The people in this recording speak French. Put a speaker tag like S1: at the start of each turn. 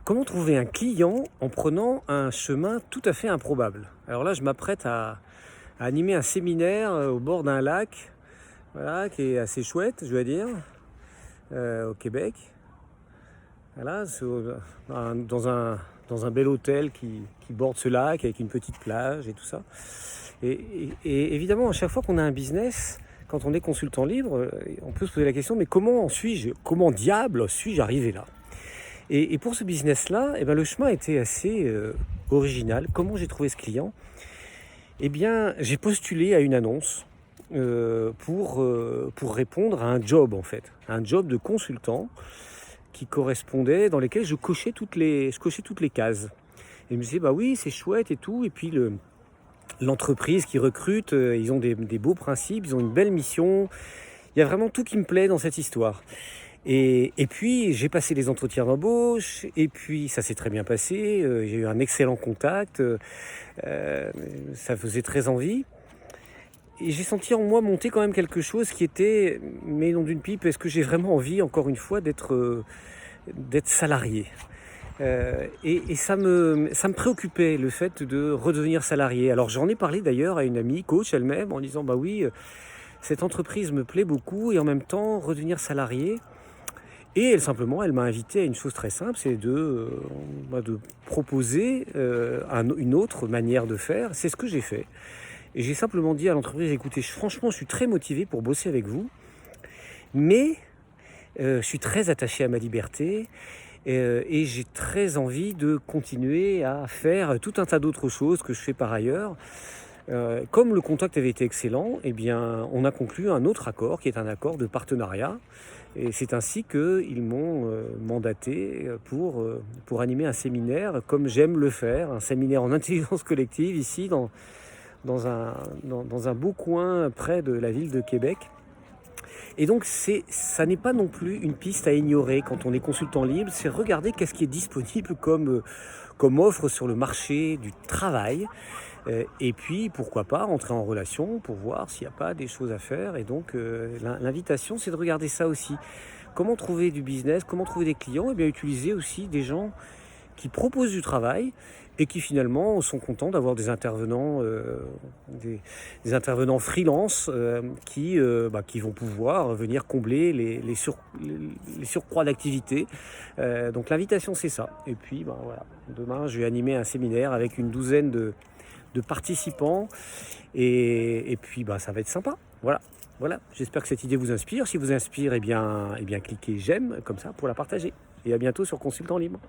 S1: Comment trouver un client en prenant un chemin tout à fait improbable? Alors là, je m'apprête à animer un séminaire au bord d'un lac, voilà, qui est assez chouette, je dois dire, au Québec. Voilà, dans un bel hôtel qui borde ce lac avec une petite plage et tout ça. Et évidemment, à chaque fois qu'on a un business, quand on est consultant libre, on peut se poser la question, mais comment diable suis-je arrivé là? Et pour ce business-là, eh ben, le chemin était assez original. Comment j'ai trouvé ce client? Eh bien, j'ai postulé à une annonce pour répondre à un job, en fait. Un job de consultant qui correspondait, dans lesquels je cochais toutes les cases. Et je me disais, bah oui, c'est chouette et tout. Et puis l'entreprise qui recrute, ils ont des beaux principes, ils ont une belle mission. Il y a vraiment tout qui me plaît dans cette histoire. Et puis, j'ai passé les entretiens d'embauche, et puis ça s'est très bien passé, j'ai eu un excellent contact, ça faisait très envie. Et j'ai senti en moi monter quand même quelque chose qui était, mais non d'une pipe, est-ce que j'ai vraiment envie, encore une fois, d'être salarié? Et ça me préoccupait, le fait de redevenir salarié. Alors j'en ai parlé d'ailleurs à une amie, coach elle-même, en disant, bah oui, cette entreprise me plaît beaucoup, et en même temps, redevenir salarié. Et elle m'a invité à une chose très simple, c'est de proposer une autre manière de faire. C'est ce que j'ai fait. Et j'ai simplement dit à l'entreprise, écoutez, franchement, je suis très motivé pour bosser avec vous, mais je suis très attaché à ma liberté et j'ai très envie de continuer à faire tout un tas d'autres choses que je fais par ailleurs. Comme le contact avait été excellent, eh bien, on a conclu un autre accord qui est un accord de partenariat. Et c'est ainsi qu'ils m'ont mandaté pour animer un séminaire, comme j'aime le faire, un séminaire en intelligence collective ici dans un beau coin près de la ville de Québec. Et donc ça n'est pas non plus une piste à ignorer quand on est consultant libre, c'est regarder qu'est-ce qui est disponible comme offre sur le marché du travail. Et puis, pourquoi pas, rentrer en relation pour voir s'il n'y a pas des choses à faire. Et donc, l'invitation, c'est de regarder ça aussi. Comment trouver du business, comment trouver des clients? Et bien, utiliser aussi des gens qui proposent du travail et qui finalement sont contents d'avoir des intervenants, des intervenants freelance qui vont pouvoir venir combler les surcroîts d'activité. Donc, l'invitation, c'est ça. Et puis, voilà. Demain, je vais animer un séminaire avec une douzaine de participants et puis ça va être sympa. Voilà, j'espère que cette idée vous inspire. Si vous inspire, eh bien cliquez j'aime comme ça pour la partager. Et à bientôt sur Consultant Libre.